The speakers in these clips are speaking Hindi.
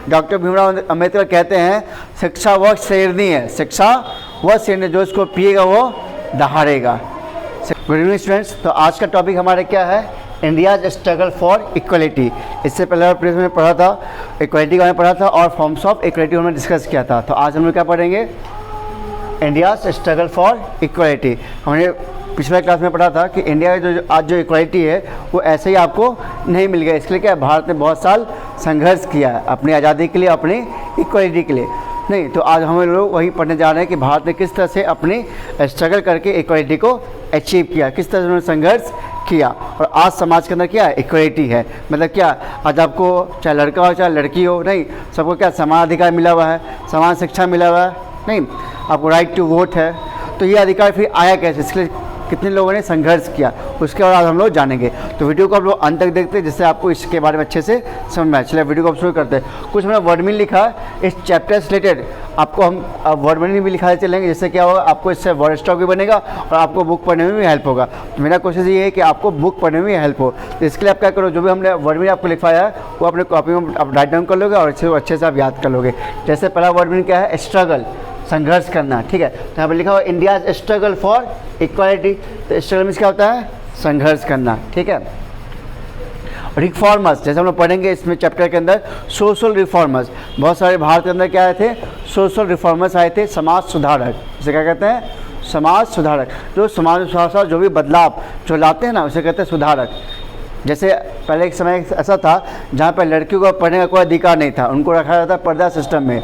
डॉक्टर भीमराव अम्बेडकर कहते हैं शिक्षा वह शेरनी है, शिक्षा वह शेरनी जो इसको पिएगा वो दहाड़ेगा। Good evening students. तो आज का टॉपिक हमारा क्या है? India's struggle for equality. इससे पहले प्रीवियस में पढ़ा था इक्वलिटी का, पढ़ा था और फॉर्म्स ऑफ इक्वलिटी हमने डिस्कस किया था। तो आज हम लोग क्या पढ़ेंगे? India's struggle for equality. हमने पिछले क्लास में पढ़ा था कि इंडिया का जो आज जो इक्वलिटी है वो ऐसे ही आपको नहीं मिल गया। इसके लिए क्या भारत ने बहुत साल संघर्ष किया है अपनी आज़ादी के लिए, अपनी इक्वलिटी के लिए। नहीं तो आज हम लोग वही पढ़ने जा रहे हैं कि भारत ने किस तरह से अपनी स्ट्रगल करके इक्वलिटी को अचीव किया, किस तरह से उन्होंने संघर्ष किया। और आज समाज के अंदर क्या है? इक्वलिटी है। मतलब क्या आज आपको चाहे लड़का हो चाहे लड़की हो, नहीं सबको क्या समान अधिकार मिला हुआ है, समान शिक्षा मिला हुआ है, नहीं आपको राइट टू वोट है। तो ये अधिकार फिर आया कैसे? इसके लिए कितने लोगों ने संघर्ष किया, उसके बाद आज हम लोग जानेंगे। तो वीडियो को आप लोग अंत तक देखते हैं जिससे आपको इसके बारे में अच्छे से समझ में आए। चलिए वीडियो को आप शुरू करते हैं। कुछ मैंने वर्ड मीनिंग लिखा है इस चैप्टर से रिलेटेड, आपको हम वर्ड मीनिंग भी लिखाते चलेंगे, जिससे क्या होगा आपको इससे वर्ड स्टॉक भी बनेगा और आपको बुक पढ़ने में भी हेल्प होगा। तो मेरा कोशिश ये है कि आपको बुक पढ़ने में भी हेल्प हो। तो इसके लिए आप क्या करो, जो भी हमने वर्ड मीनिंग आपको लिखवाया है वो अपने कॉपी में आप राइट डाउन कर लोगे और अच्छे से आप याद कर लोगे। जैसे पहला वर्ड मीनिंग क्या है? स्ट्रगल, संघर्ष करना। ठीक है, तो यहाँ पर लिखा हुआ इंडिया स्ट्रगल फॉर इक्वालिटी। तो स्ट्रगल मीन्स क्या होता है? संघर्ष करना। ठीक है। रिफॉर्मर्स, जैसे हम लोग पढ़ेंगे इसमें चैप्टर के अंदर सोशल रिफॉर्मर्स, बहुत सारे भारत के अंदर क्या आए थे? सोशल रिफॉर्मर्स आए थे, समाज सुधारक। इसे क्या कहते हैं? समाज सुधारक। जो समाज में जो भी बदलाव जो लाते हैं ना उसे कहते हैं सुधारक। जैसे पहले एक समय ऐसा था जहाँ पर लड़कियों को पढ़ने का कोई अधिकार नहीं था, उनको रखा जाता पर्दा सिस्टम में।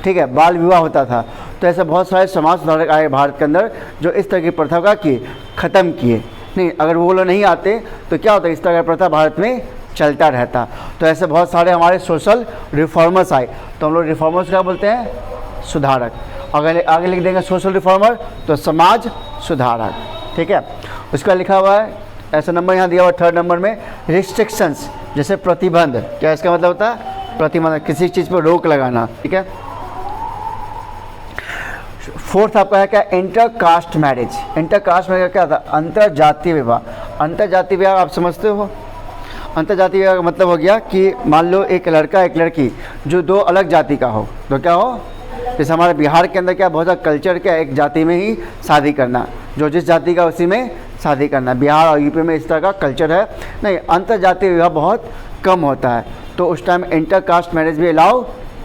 ठीक है, बाल विवाह होता था। तो ऐसे बहुत सारे समाज सुधारक आए भारत के अंदर जो इस तरह की प्रथा का किए, ख़त्म किए। नहीं अगर वो लोग नहीं आते तो क्या होता, इस तरह का प्रथा भारत में चलता रहता। तो ऐसे बहुत सारे हमारे सोशल रिफॉर्मर्स आए। तो हम लोग रिफॉर्मर्स क्या बोलते हैं? सुधारक। अगर आगे लिख देंगे सोशल रिफॉर्मर तो समाज सुधारक। ठीक है, उसका लिखा हुआ है ऐसा नंबर यहाँ दिया हुआ 3rd नंबर में रिस्ट्रिक्शंस, जैसे प्रतिबंध। क्या इसका मतलब होता है? प्रतिबंध, किसी चीज़ पर रोक लगाना। ठीक है। 4th आपका है क्या? Inter caste marriage. Inter caste marriage क्या था? अंतर जातीय विवाह। अंतर जातीय विवाह आप समझते हो? अंतर जातीय विवाह का मतलब हो गया कि मान लो एक लड़का एक लड़की जो दो अलग जाति का हो, तो क्या हो, जैसे हमारे बिहार के अंदर क्या बहुत सा कल्चर क्या एक जाति में ही शादी करना, जो जिस जाति का उसी में शादी करना। बिहार और यूपी में इस तरह का कल्चर है। नहीं अंतर जातीय विवाह बहुत कम होता है, तो उस टाइम इंटर कास्ट मैरिज भी अलाउ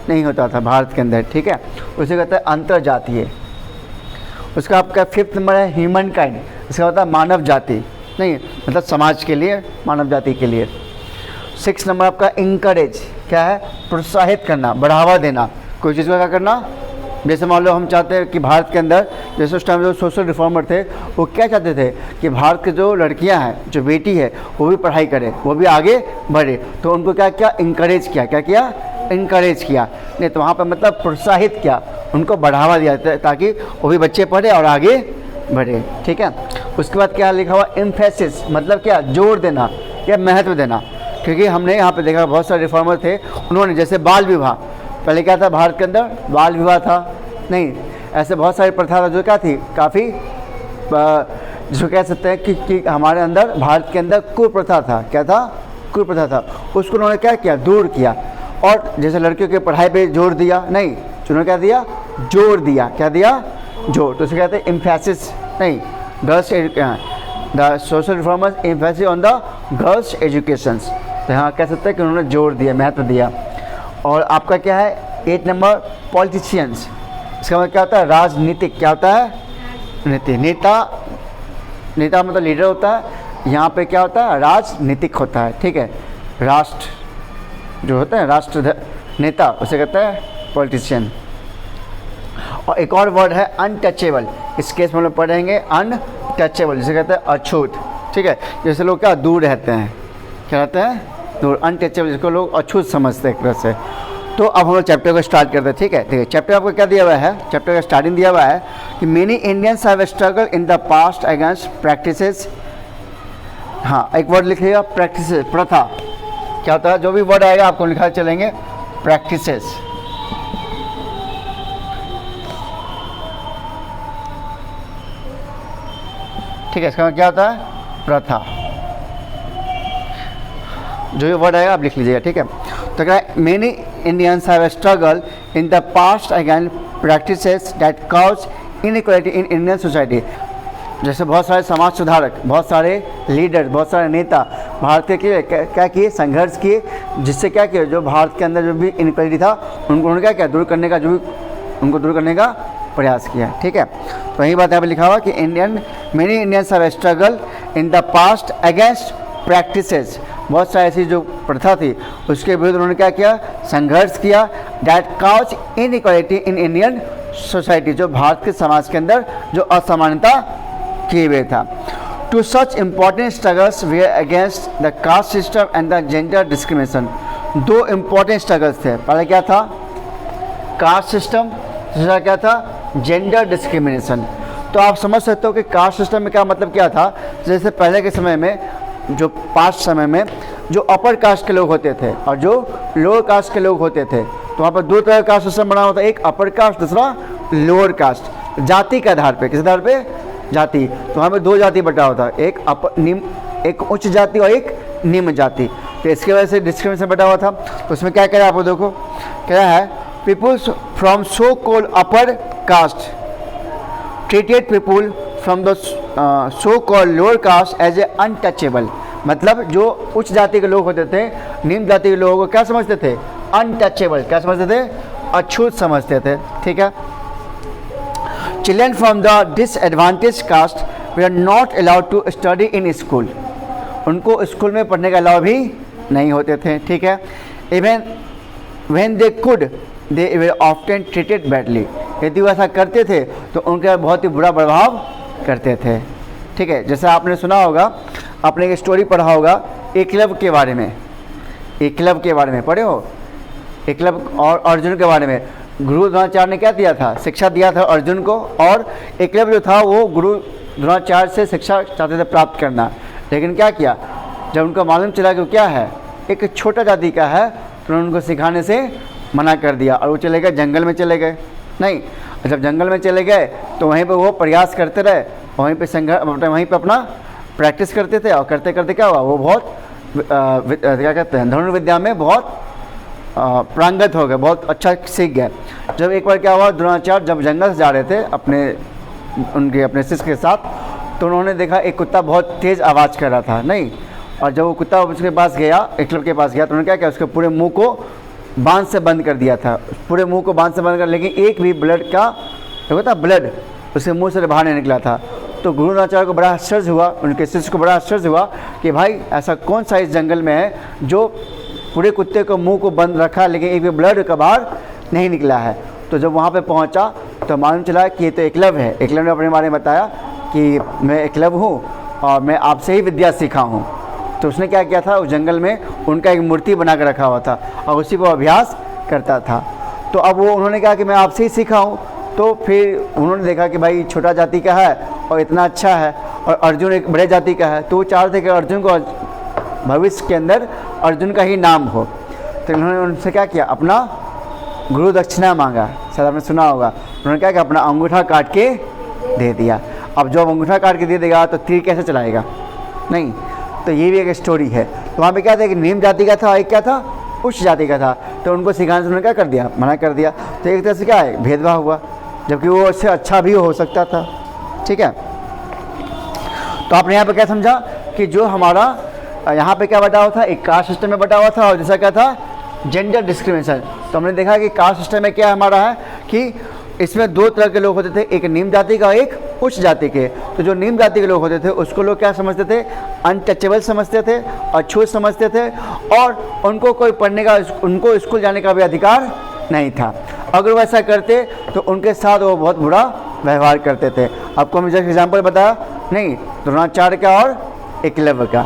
नहीं होता था भारत के अंदर। ठीक है, उसे कहते हैं अंतर जातीय। उसका आपका 5th नंबर है ह्यूमन काइंड। इसका होता है मानव जाति, नहीं मतलब समाज के लिए, मानव जाति के लिए। 6th नंबर आपका इंकरेज, क्या है? प्रोत्साहित करना, बढ़ावा देना कोई चीज़ का। क्या करना? जैसे मान लो हम चाहते हैं कि भारत के अंदर, जैसे उस टाइम जो सोशल रिफॉर्मर थे वो क्या चाहते थे कि भारत के जो लड़कियां हैं, जो बेटी है वो भी पढ़ाई करे, वो भी आगे बढ़े। तो उनको क्या किया? इंकरेज किया। क्या किया? इंकरेज किया। नहीं तो वहाँ पर मतलब प्रोत्साहित किया, उनको बढ़ावा दिया ताकि वो भी बच्चे पढ़े और आगे बढ़े। ठीक है। उसके बाद क्या लिखा हुआ? एम्फेसिस, मतलब क्या? जोर देना या महत्व देना। क्योंकि हमने यहाँ पे देखा बहुत सारे रिफॉर्मर थे, उन्होंने जैसे बाल विवाह, पहले क्या था भारत के अंदर? बाल विवाह था। नहीं ऐसे बहुत सारी प्रथा था जो क्या थी, काफ़ी जिसको कह सकते हैं कि हमारे अंदर भारत के अंदर कुप्रथा था। क्या था? कुप्रथा था। उसको उन्होंने क्या किया? दूर किया। और जैसे लड़कियों की पढ़ाई पे जोर दिया, नहीं उन्होंने क्या दिया? जोर दिया। क्या दिया? जोर। तो उसे कहते हैं एम्फेसिस। नहीं girls, the social reformers emphasis on the girls educations. तो यहाँ कह सकते हैं कि उन्होंने जोर दिया, महत्व दिया। और आपका क्या है? 8 नंबर पॉलिटिशियंस। इसका मतलब क्या होता है? राजनीतिक। क्या होता है? नीति। नेता, नेता मतलब लीडर होता है। यहाँ पे क्या होता है? राजनीतिक होता है। ठीक है, राष्ट्र जो होता है राष्ट्र नेता उसे कहते हैं पॉलिटिशियन। और एक और वर्ड है अनटचेबल। इस केस में हम लोग पढ़ेंगे अनटचेबल, जिसे कहते हैं अछूत। ठीक है, जैसे लोग क्या दूर रहते हैं, क्या रहते हैं? दूर। अनटचेबल जिसको लोग अछूत समझते हैं एक तरह से। तो अब हम लोग चैप्टर को स्टार्ट करते हैं। ठीक है, ठीक है। चैप्टर आपको क्या दिया हुआ है? चैप्टर का स्टार्टिंग दिया हुआ है कि many Indians have struggle in the past against practices. हाँ एक वर्ड लिखिएगा, प्रैक्टिसेस, प्रथा। क्या होता है? जो भी वर्ड आएगा आपको लिखा चलेंगे, प्रैक्टिसेस। ठीक है, इसका क्या होता है? प्रथा। जो भी वर्ड आएगा आप लिख लीजिएगा। ठीक है, तो क्या है? Many Indians have struggled in the past against practices that cause inequality in Indian society. जैसे बहुत सारे समाज सुधारक, बहुत सारे लीडर, बहुत सारे नेता भारत के लिए क्या किए, संघर्ष किए, जिससे क्या किया, जो भारत के अंदर जो भी इनक्वालिटी था उन्होंने क्या किया, दूर करने का, जो भी उनको दूर करने का प्रयास किया। ठीक है, तो यही बात यहाँ पे लिखा हुआ कि many Indians have struggle in the past against practices, बहुत सारी ऐसी जो प्रथा थी उसके विरुद्ध उन्होंने क्या किया, संघर्ष किया, that cause inequality in Indian society, जो भारत के समाज के अंदर जो असमानता किए हुए था। Two such important struggles were against the caste system and the gender discrimination, दो इम्पॉर्टेंट स्ट्रगल्स थे। पहले क्या था, कास्ट सिस्टम, दूसरा क्या था, जेंडर डिस्क्रिमिनेशन। तो आप समझ सकते हो कि कास्ट सिस्टम में क्या मतलब क्या था। जैसे पहले के समय में, जो पास्ट समय में जो अपर कास्ट के लोग होते थे और जो लोअर कास्ट के लोग होते थे, तो वहाँ पर दो तरह का कास्ट सिस्टम बना हुआ था, एक अपर कास्ट, दूसरा लोअर कास्ट, जाति के आधार पे। किस आधार पे, जाति। तो वहाँ पे दो जाति बटा होता है, एक उच्च जाति और एक निम्न जाति। तो इसके वजह से डिस्क्रिमिनेशन बटा हुआ था। तो उसमें क्या कह रहा है, आपको देखो क्या है, peoples from so called upper caste treated people from the so called lower caste as a untouchable, मतलब जो उच्च जाति के लोग होते थे, निम्न जाति के लोगों को क्या समझते थे, अनटचेबल, क्या समझते थे, अछूत समझते थे। ठीक है, children from the disadvantage caste they are not allowed to study in school, उनको स्कूल में पढ़ने का अलाउ भी नहीं होते थे। ठीक है, even when they could they way often treated badly, यदि वो ऐसा करते थे तो उनका बहुत ही बुरा प्रभाव करते थे। ठीक है, जैसे आपने सुना होगा, आपने एक स्टोरी पढ़ा होगा एकलव्य के बारे में, एकलव्य के बारे में पढ़े हो, एकलव्य और अर्जुन के बारे में। गुरु द्रोणाचार्य ने क्या दिया था, शिक्षा दिया था अर्जुन को, और एकलव्य जो था वो गुरु द्रोणाचार्य से शिक्षा चाहते थे प्राप्त करना, लेकिन क्या किया, जब उनको मालूम चला कि वो क्या है, एक छोटा जाति का है, तो उन्होंने उनको सिखाने से मना कर दिया और वो चले गए, जंगल में चले गए। नहीं, जब जंगल में चले गए तो वहीं पे वो प्रयास करते रहे, वहीं पे संघर्ष, वहीं पे अपना प्रैक्टिस करते थे, और करते करते क्या हुआ, वो बहुत क्या कहते हैं, धनुर्विद्या में बहुत प्रांगत हो गए, बहुत अच्छा सीख गए। जब एक बार क्या हुआ, द्रोणाचार्य जब जंगल से जा रहे थे अपने शिष्य के साथ, तो उन्होंने देखा एक कुत्ता बहुत तेज़ आवाज़ कर रहा था। नहीं, और जब वो कुत्ता उसके पास गया, एकलव्य के पास गया, तो उन्होंने क्या किया, उसके पूरे मुंह को बांध से बंद कर दिया था, पूरे मुंह को बांध से बंद कर, लेकिन एक भी ब्लड का जो था, ब्लड उसके मुंह से बाहर नहीं निकला था। तो गुरु द्रोणाचार्य को बड़ा आश्चर्य हुआ, उनके शिष्य को बड़ा आश्चर्य हुआ कि भाई ऐसा कौन सा इस जंगल में है जो पूरे कुत्ते को मुंह को बंद रखा, लेकिन एक भी ब्लड का बाहर नहीं निकला है। तो जब वहाँ पे पहुँचा तो मालूम चला कि ये तो एकलव्य है। एकलव्य ने अपने बारे में बताया कि मैं एकलव्य हूँ और मैं आपसे ही विद्या सीखा हूँ। तो उसने क्या किया था, उस जंगल में उनका एक मूर्ति बना कर रखा हुआ था और उसी को अभ्यास करता था। तो अब वो उन्होंने कहा कि मैं आपसे ही सीखा हूँ। तो फिर उन्होंने देखा कि भाई छोटा जाति का है और इतना अच्छा है, और अर्जुन एक बड़े जाति का है, तो वो चाहते थे कि अर्जुन को भविष्य के अंदर अर्जुन का ही नाम हो। तो उन्होंने उनसे क्या किया, अपना गुरु दक्षिणा मांगा, शायद आपने सुना होगा। उन्होंने क्या किया, अपना अंगूठा काट के दे दिया। अब जब अंगूठा काट के दे देगा तो तीर कैसे चलाएगा, नहीं। तो ये भी एक स्टोरी है। तो वहाँ पे क्या था कि निम्न जाति का था, एक क्या था, उच्च जाति का था। तो उनको सिखाने से उन्होंने क्या कर दिया, मना कर दिया। तो एक तरह से क्या है, भेदभाव हुआ, जबकि वो उससे अच्छा भी हो सकता था। ठीक है, तो आपने यहाँ पे क्या समझा कि जो हमारा यहाँ पे क्या बटा हुआ था, एक कास्ट सिस्टम में बटा हुआ था, और जैसा क्या था, जेंडर डिस्क्रिमिनेशन। तो हमने देखा कि कास्ट सिस्टम में क्या हमारा है कि इसमें दो तरह के लोग होते थे, एक निम्न जाति का, एक उच्च जाति के। तो जो निम्न जाति के लोग होते थे उसको लोग क्या समझते थे, अनटचेबल समझते थे, अछूत समझते थे, और उनको कोई पढ़ने का, उनको स्कूल जाने का भी अधिकार नहीं था। अगर वो ऐसा करते तो उनके साथ वो बहुत बुरा व्यवहार करते थे। आपको मैं जैसे एग्जाम्पल बताया, नहीं, द्रोणाचार्य का और एकलव्य का।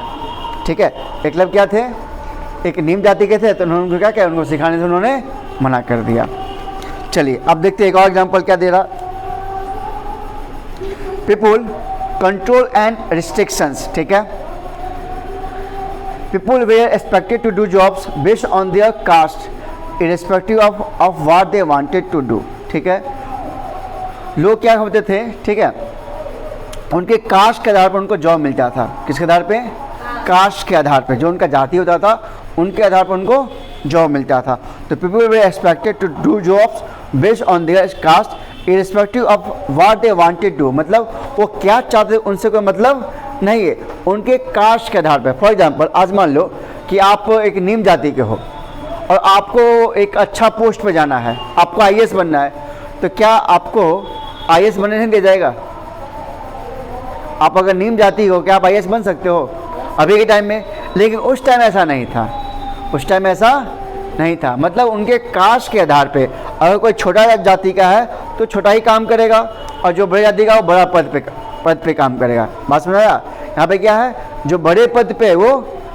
ठीक है, एकलव्य क्या थे, एक निम्न जाति के थे, तो उन्होंने क्या किया, उनको सिखाने से उन्होंने मना कर दिया। चलिए अब देखते हैं एक और एग्जाम्पल क्या दे रहा। People control and restrictions. ठीक है, people were expected to do jobs based on their caste irrespective of what they wanted to do. ठीक है, लोग क्या होते थे, ठीक है, उनके कास्ट के आधार पर उनको जॉब मिलता था। किसके आधार पे, कास्ट के आधार पे, जो उनका जाति होता था उनके आधार पर उनको जॉब मिलता था। तो people were expected to do jobs based on their caste irrespective of what they wanted to, मतलब वो क्या चाहते उनसे कोई मतलब नहीं है, उनके कास्ट के आधार पर। फॉर एग्जाम्पल आज मान लो कि आप एक निम्न जाति के हो और आपको एक अच्छा पोस्ट पे जाना है, आपको आईएएस बनना है, तो क्या आपको आईएएस बनने नहीं दिया जाएगा? आप अगर निम्न जाति हो क्या आप आईएएस बन सकते हो अभी के टाइम में? लेकिन उस टाइम ऐसा नहीं था, उस टाइम ऐसा नहीं था। मतलब उनके कास्ट के आधार पे अगर कोई छोटा जाति का है तो छोटा ही काम करेगा और जो बड़े जाति का वो बड़ा पद पे काम करेगा। बात समझ आया? यहाँ पे क्या है, जो बड़े पद पे वो,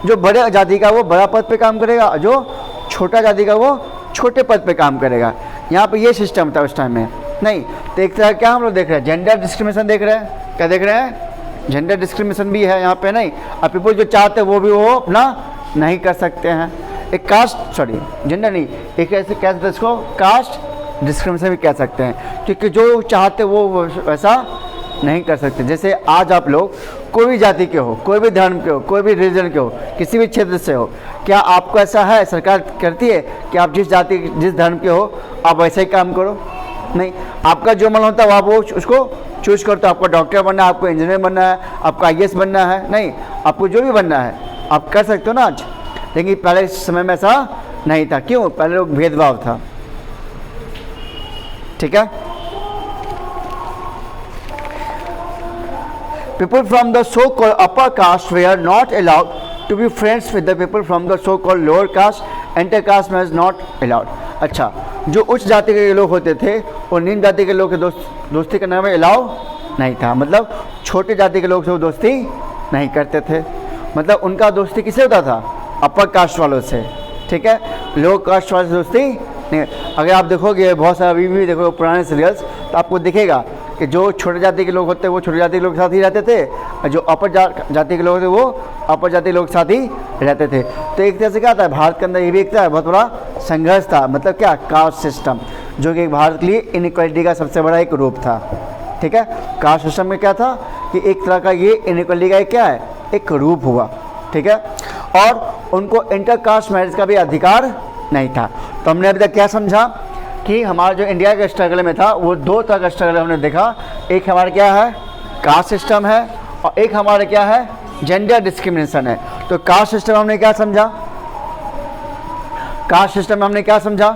जो बड़े जाति का वो बड़ा पद पे काम करेगा और जो छोटा जाति का वो छोटे पद पे काम करेगा। यहाँ पे ये सिस्टम था उस टाइम में। नहीं तो एक तरह क्या हम लोग देख रहे हैं, जेंडर डिस्क्रिमिनेशन देख रहे हैं। क्या देख रहे हैं? जेंडर डिस्क्रिमिनेशन भी है यहाँ पे। नहीं, अब पीपल जो चाहते हैं वो भी वो अपना नहीं कर सकते हैं। एक कास्ट, सॉरी जेंडर नहीं, एक ऐसे कह सकते इसको कास्ट डिस्क्रिमिनेशन भी कह सकते हैं, क्योंकि जो चाहते वो वैसा नहीं कर सकते। जैसे आज आप लोग कोई भी जाति के हो, कोई भी धर्म के हो, कोई भी रिलीजन के हो, किसी भी क्षेत्र से हो, क्या आपको ऐसा है, सरकार करती है कि आप जिस जाति जिस धर्म के हो आप वैसे ही काम करो? नहीं, आपका जो मन होता है आप वो उसको चूज करते हो। आपको डॉक्टर बनना है, आपको इंजीनियर बनना है, आपको आईएएस बनना है, नहीं आपको जो भी बनना है आप कर सकते हो ना आज। लेकिन पहले समय में ऐसा नहीं था। क्यों? पहले लोग भेदभाव था। ठीक है। People from the so-called upper caste were not allowed to be friends with the people from the so-called lower caste. Enter caste was not allowed. अच्छा, जो उच्च जाति के लोग होते थे और निम्न जाति के लोग के दोस्ती करने में अलाउ नहीं था। मतलब छोटे जाति के लोग से वो दोस्ती नहीं करते थे। मतलब उनका दोस्ती किससे होता था? अपर कास्ट वालों से। ठीक है, लोअर कास्ट वालों से दोस्ती नहीं। अगर आप देखोगे बहुत सारे अभी भी देखो पुराने सीरियल्स तो आपको दिखेगा कि जो छोटे जाति के लोग होते हैं वो छोटे जाति के लोग के साथ ही रहते थे और जो अपर जाति के लोग थे वो अपर जाति के लोग के साथ ही रहते थे। तो एक तरह से क्या था, भारत के अंदर ये भी एक था बहुत बड़ा संघर्ष था। मतलब क्या, कास्ट सिस्टम, जो कि भारत के लिए इनइक्वालिटी का सबसे बड़ा एक रूप था। ठीक है, कास्ट सिस्टम में क्या था कि एक तरह का ये इनइक्वालिटी का क्या है, एक रूप हुआ। ठीक है, और उनको इंटर कास्ट मैरिज का भी अधिकार नहीं था। तो हमने अभी तक क्या समझा कि हमारा जो इंडिया के स्ट्रगल में था वो दो तरह का स्ट्रगल हमने देखा। एक हमारा क्या है, कास्ट सिस्टम है, और एक हमारा क्या है, जेंडर डिस्क्रिमिनेशन है। तो कास्ट सिस्टम हमने क्या समझा, कास्ट सिस्टम में हमने क्या समझा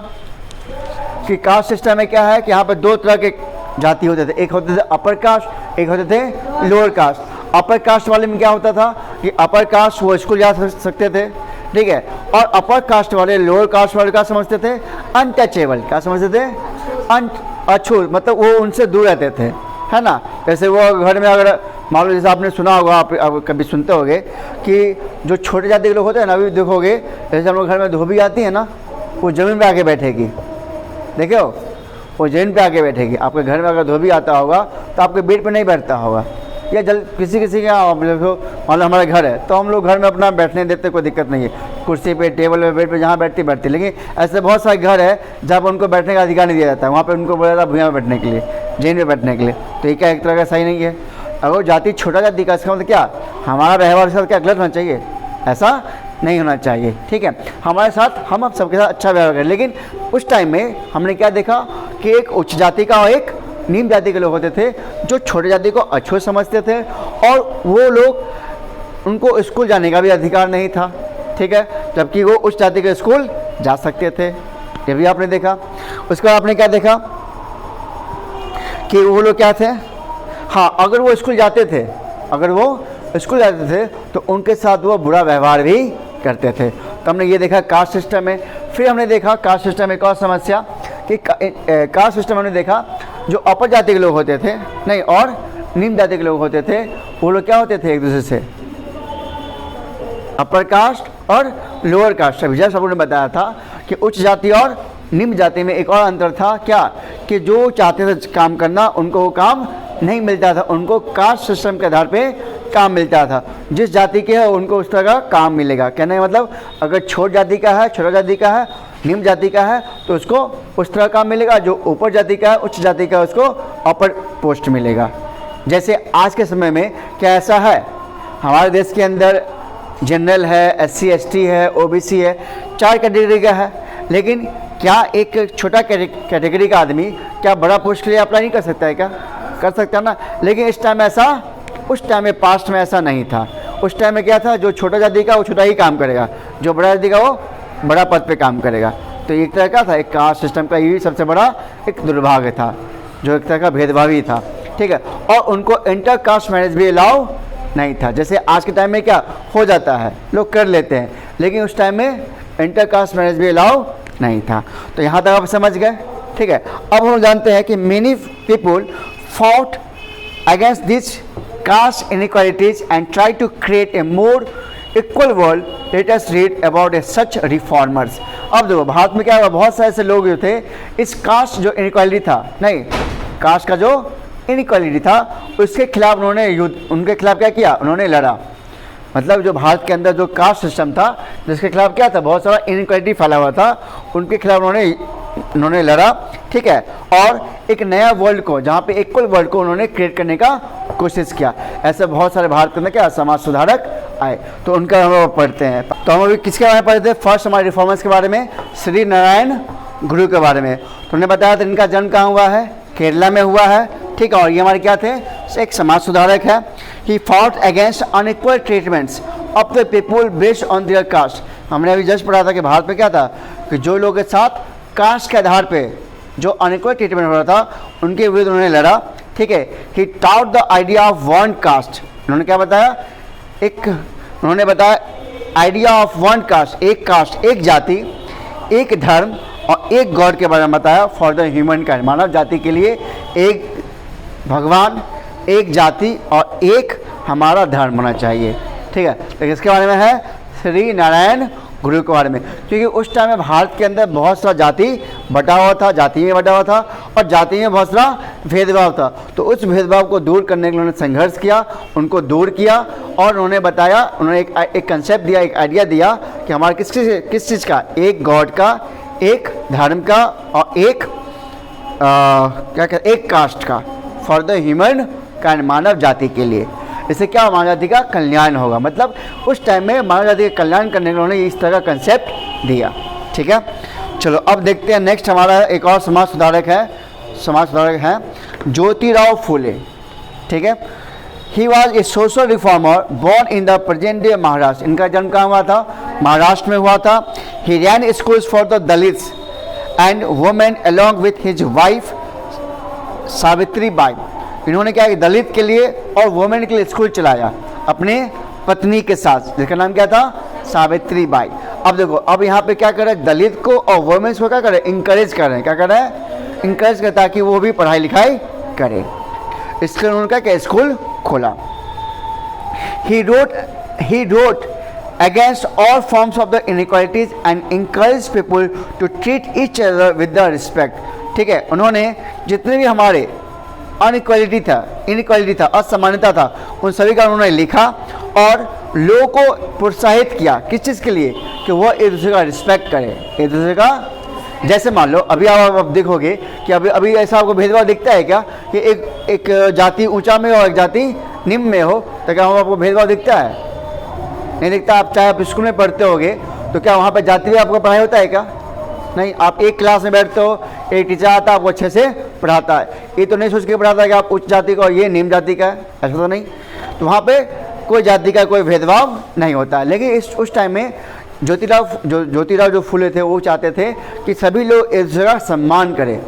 कि कास्ट सिस्टम में क्या है कि यहाँ पर दो तरह के जाति होते थे। एक होते थे अपर कास्ट, एक होते थे लोअर कास्ट। अपर कास्ट वाले में क्या होता था कि अपर कास्ट वो स्कूल जा सकते थे। ठीक है, और अपर कास्ट वाले लोअर कास्ट वाले क्या समझते थे, अनटचेबल। क्या समझते थे, अछूत, मतलब वो उनसे दूर रहते थे, है ना। जैसे वो घर में अगर मान लो, जैसे आपने सुना होगा, आप कभी सुनते होगे कि जो छोटे जाति के लोग होते हैं ना, अभी देखोगे जैसे हम लोग घर में धोबी आती है ना, वो ज़मीन पे आके बैठेगी। देखे हो, वो ज़मीन पे आके बैठेगी। आपके घर में अगर धोबी आता होगा तो आपके बेड पे नहीं बैठता होगा, या किसी किसी का आप देखो, मान लो हमारा घर है तो हम लोग घर में अपना बैठने देते, कोई दिक्कत नहीं है, कुर्सी पे, टेबल पे, बेड पे, जहाँ बैठती बैठती। लेकिन ऐसे बहुत सारे घर है जहाँ पर उनको बैठने का अधिकार नहीं दिया जाता है, वहाँ पे उनको बोला जाता है भुइयाँ में बैठने के लिए, जमीन में बैठने के लिए। तो ये क्या एक तरह का सही नहीं है। अगर जाति छोटा जाति का, इसका मतलब क्या, हमारा व्यवहार के साथ क्या गलत होना चाहिए, ऐसा नहीं होना चाहिए। ठीक है, हमारे साथ हम अब सबके साथ अच्छा व्यवहार करें। लेकिन उस टाइम में हमने क्या देखा कि एक उच्च जाति का और एक निम्न जाति के लोग होते थे जो छोटे जाति को अछूत समझते थे, और वो लोग उनको स्कूल जाने का भी अधिकार नहीं था। ठीक है, जबकि वो उच्च जाति के स्कूल जा सकते थे। ये भी आपने देखा। उसके बाद आपने क्या देखा कि वो लोग क्या थे, हाँ, अगर वो स्कूल जाते थे, अगर वो स्कूल जाते थे तो उनके साथ वो बुरा व्यवहार भी करते थे। तो हमने ये देखा कास्ट सिस्टम में। फिर हमने देखा कास्ट सिस्टम में एक और समस्या कि कास्ट सिस्टम हमने देखा जो अपर जाति के लोग होते थे, नहीं, और निम्न जाति के लोग होते थे, वो लोग क्या होते थे एक दूसरे से, अपर कास्ट और लोअर कास्ट। अभी जब सबने बताया था कि उच्च जाति और निम्न जाति में एक और अंतर था, क्या कि जो चाहते थे काम करना उनको वो काम नहीं मिलता था, उनको कास्ट सिस्टम के आधार पे काम मिलता था। जिस जाति के है उनको उस तरह का काम मिलेगा। कहने का मतलब अगर छोट जाति का है, छोटा जाति का है, निम्न जाति का है तो उसको उस तरह काम मिलेगा, जो ऊपर जाति का है, उच्च जाति का है, उसको अपर पोस्ट मिलेगा। जैसे आज के समय में क्या ऐसा है, हमारे देश के अंदर जनरल है, SC ST है, OBC है, 4 कैटेगरी का है। लेकिन क्या एक छोटा कैटेगरी का आदमी क्या बड़ा पोस्ट के लिए अप्लाई नहीं कर सकता है? क्या कर सकता है ना। लेकिन इस टाइम उस टाइम में पास्ट में ऐसा नहीं था। उस टाइम में क्या था, जो छोटा जाति का वो छोटा ही काम करेगा, जो बड़ा जाति का वो बड़ा पद पे काम करेगा। तो एक तरह का था, एक कास्ट सिस्टम का यही सबसे बड़ा एक दुर्भाग्य था, जो एक तरह का भेदभाव ही था, ठीक है। और उनको इंटर कास्ट मैरिज भी अलाउ नहीं था। जैसे आज के टाइम में क्या हो जाता है, लोग कर लेते हैं, लेकिन उस टाइम में इंटर कास्ट मैरिज भी अलाउ नहीं था। तो यहाँ तक आप समझ गए, ठीक है। अब हम जानते हैं कि many people fought against this caste inequalities and try to create a more equal world. Let us read about a such reformers. अब देखो भारत में क्या हुआ, बहुत सारे ऐसे लोग जो थे इस कास्ट जो इनइक्वालिटी था, नहीं कास्ट का जो इनइक्वालिटी था उसके खिलाफ उन्होंने युद्ध, उनके खिलाफ क्या किया, उन्होंने लड़ा। मतलब जो भारत के अंदर जो कास्ट सिस्टम था जिसके खिलाफ क्या था, बहुत सारा इनइक्वालिटी फैला हुआ था, उनके खिलाफ उन्होंने लड़ा, ठीक है। और एक नया वर्ल्ड को, जहाँ पे इक्वल वर्ल्ड को उन्होंने क्रिएट करने का कोशिश किया। ऐसे बहुत सारे भारत के अंदर क्या समाज सुधारक आए, तो उनका हम पढ़ते हैं। तो हम अभी किसके बारे में पढ़ते हैं, फर्स्ट हमारे रिफॉर्मर्स के बारे में, श्री नारायण गुरु के बारे में। तो उन्होंने बताया था इनका जन्म कहाँ हुआ है, केरला में हुआ है, ठीक है। और ये हमारे क्या थे, एक समाज सुधारक है। He fought against unequal treatments of the people based on their cast. हमने अभी जस्ट पढ़ा था कि भारत में क्या था कि जो लोग के साथ कास्ट के आधार पे जो अनइक्वल ट्रीटमेंट हो रहा था उनके विरुद्ध उन्होंने लड़ा, ठीक है। He taught the idea of one caste. उन्होंने क्या बताया, उन्होंने बताया आइडिया ऑफ वन कास्ट, एक जाति, एक धर्म और एक गॉड के बारे में बताया। फॉर द ह्यूमन काइंड, मानव जाति के लिए एक भगवान, एक जाति और एक हमारा धर्म होना चाहिए, ठीक है। तो इसके बारे में है श्री नारायण गुरु के बारे में, क्योंकि उस टाइम में भारत के अंदर बहुत सा जाति बटा हुआ था, जाति में बटा हुआ था और जाति में बहुत सारा भेदभाव था। तो उस भेदभाव को दूर करने के लिए उन्होंने संघर्ष किया, उनको दूर किया और उन्होंने बताया, उन्होंने एक कंसेप्ट दिया, एक आइडिया दिया कि हमारे किस चीज़ का, एक गॉड का, एक धर्म का और एक क्या कहते, एक कास्ट का, फॉर द ह्यूमन काइंड, मानव जाति के लिए। इससे क्या मानव जाति का कल्याण होगा। मतलब उस टाइम में मानव जाति का कल्याण करने के लिए उन्होंने इस तरह का कंसेप्ट दिया, ठीक है। चलो अब देखते हैं नेक्स्ट हमारा एक और समाज सुधारक है ज्योतिराव फुले, ठीक है। He was a social reformer born in the present day Maharashtra. इनका जन्म कहाँ हुआ था, महाराष्ट्र में हुआ था। He ran schools for the Dalits and women along with his wife Savitri Bai. इन्होंने क्या, दलित के लिए और वुमेन के लिए स्कूल चलाया अपने पत्नी के साथ, जिसका नाम क्या था, सावित्री बाई। अब देखो, अब यहाँ पे क्या कर रहे हैं, दलित को और वुमेन्स को क्या कर रहे हैं, इंकरेज कर रहे हैं। क्या कर रहे हैं, इंकरेज कर, ताकि वो भी पढ़ाई लिखाई करें। इसके उन्होंने क्या स्कूल खोला। He wrote against all forms of the inequalities and encourage people to treat each other with the respect, ठीक है। उन्होंने जितने भी हमारे इनइक्वालिटी था, असमानता था, उन सभी का उन्होंने लिखा और लोगों को प्रोत्साहित किया। किस चीज़ के लिए, कि वो एक दूसरे का रिस्पेक्ट करें, एक दूसरे का। जैसे मान लो अभी आप देखोगे कि अभी ऐसा आपको भेदभाव दिखता है क्या, कि एक जाति ऊंचा में हो और एक जाति निम्न में हो, तो क्या आपको भेदभाव दिखता है, नहीं दिखता। आप चाहे आप स्कूल में पढ़ते होगे तो क्या वहाँ पर जाति में आपको पढ़ाई होता है क्या, नहीं। आप एक क्लास में बैठते हो, एक टीचर आता है आपको अच्छे से पढ़ाता है, ये तो नहीं सोच के पढ़ाता है कि आप उच्च जाति का और ये निम्न जाति का है, ऐसा तो नहीं। तो वहाँ पे कोई जाति का कोई भेदभाव नहीं होता है। लेकिन उस टाइम में ज्योतिराव जो फुले थे वो चाहते थे कि सभी लोग एक दूसरे का सम्मान करें।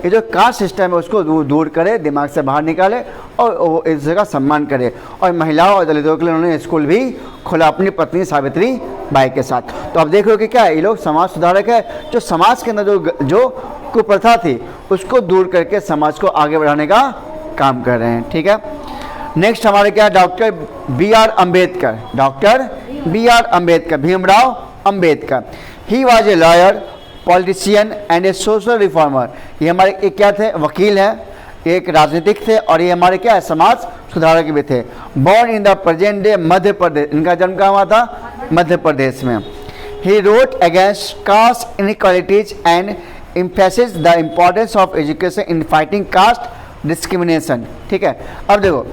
ये जो कास्ट सिस्टम है उसको दूर करे, दिमाग से बाहर निकाले और वो एक दूसरे का सम्मान करे। और महिलाओं और दलितों के लिए उन्होंने स्कूल भी खोला अपनी पत्नी सावित्री बाई के साथ। तो अब देख रहे हो कि क्या है, ये लोग समाज सुधारक है, जो समाज के अंदर जो कुप्रथा थी उसको दूर करके समाज को आगे बढ़ाने का काम कर रहे हैं, ठीक है। नेक्स्ट हमारे क्या, doctor B R Ambedkar, Bhimrao Ambedkar. He was a lawyer, politician and a social reformer. ये हमारे एक क्या थे, वकील हैं, एक राजनीतिक थे और ये हमारे क्या है, समाज सुधारक भी थे। Born in the present day Madhya Pradesh, इनका जन्म कहाँ हुआ था, मध्य प्रदेश में। He wrote against caste inequalities and emphasis the importance of education in fighting caste discrimination, ठीक है। अब देखो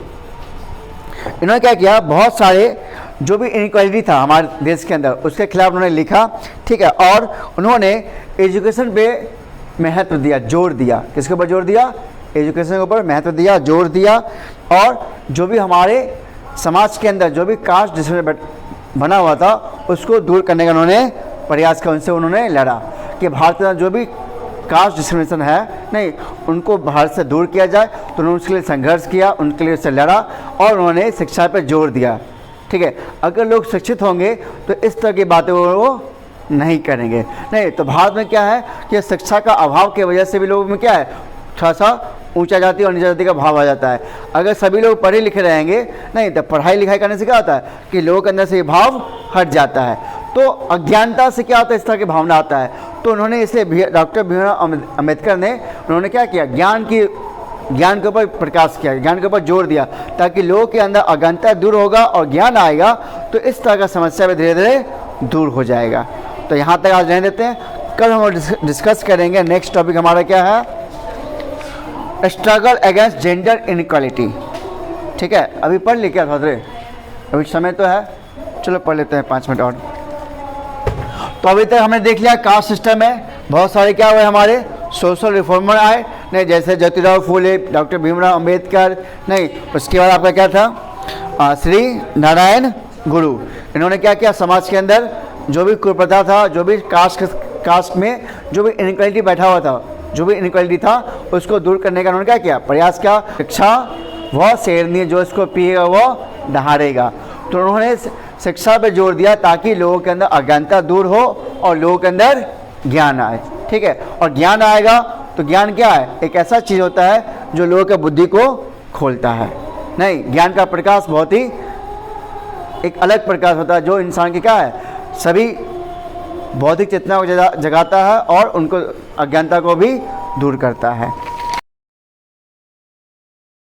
इन्होंने क्या किया, बहुत सारे जो भी इनइक्वालिटी था हमारे देश के अंदर उसके खिलाफ उन्होंने लिखा, ठीक है। और उन्होंने एजुकेशन पे महत्व दिया, जोर दिया। किसके ऊपर जोर दिया? एजुकेशन के ऊपर महत्व दिया, जोर दिया। और जो भी हमारे समाज के अंदर जो भी कास्ट डिस्क्रिमिनेशन बना हुआ था उसको दूर करने का उन्होंने प्रयास किया, उनसे उन्होंने लड़ा कि भारत में जो भी कास्ट डिस्क्रिमिनेशन है नहीं उनको भारत से दूर किया जाए। तो उन्होंने उसके लिए संघर्ष किया, उनके लिए उससे लड़ा और उन्होंने शिक्षा पर जोर दिया, ठीक है। अगर लोग शिक्षित होंगे तो इस तरह की बातें वो नहीं करेंगे। नहीं तो भारत में क्या है कि शिक्षा का अभाव की वजह से भी लोगों में क्या है, थोड़ा सा ऊंचा जाति और नीचा जाति का भाव आ जाता है। अगर सभी लोग पढ़े लिखे रहेंगे नहीं तो पढ़ाई लिखाई करने से क्या होता है कि लोगों के अंदर से ये भाव हट जाता है। तो अज्ञानता से क्या होता है, इस तरह की भावना आता है। तो उन्होंने इसलिए डॉक्टर भीमराव अम्बेडकर ने उन्होंने क्या किया, ज्ञान के ऊपर प्रकाश किया, ज्ञान के ऊपर जोर दिया, ताकि लोगों के अंदर अज्ञानता दूर होगा और ज्ञान आएगा तो इस तरह का समस्या भी धीरे धीरे दूर हो जाएगा। तो यहाँ तक आज रहने देते हैं, कल हम डिस्कस करेंगे। नेक्स्ट टॉपिक हमारा क्या है, स्ट्रगल अगेंस्ट जेंडर इनइक्वालिटी, ठीक है। अभी पढ़ लिया क्या था, अभी समय तो है, चलो पढ़ लेते हैं 5 मिनट और। तो अभी तक हमने देख लिया कास्ट सिस्टम में बहुत सारे क्या हुए हमारे सोशल रिफॉर्मर आए नहीं, जैसे ज्योतिराव फूले, डॉक्टर भीमराव अंबेडकर नहीं। उसके बाद आपका क्या था, श्री नारायण गुरु। इन्होंने क्या किया, समाज के अंदर जो भी कुप्रथा था, जो भी कास्ट में जो भी इनइक्वालिटी बैठा हुआ था, जो भी इनइक्वालिटी था उसको दूर करने का उन्होंने क्या किया, प्रयास किया। शिक्षा वह शेरनी है जो इसको पिएगा वह नहारेगा। तो उन्होंने शिक्षा पे जोर दिया ताकि लोगों के अंदर अज्ञानता दूर हो और लोगों के अंदर ज्ञान आए, ठीक है। और ज्ञान आएगा तो ज्ञान क्या है, एक ऐसा चीज़ होता है जो लोगों के बुद्धि को खोलता है। नहीं, ज्ञान का प्रकाश बहुत ही एक अलग प्रकाश होता है जो इंसान की क्या है, सभी बौद्धिक चेतना को जगाता है और उनको अज्ञानता को भी दूर करता है।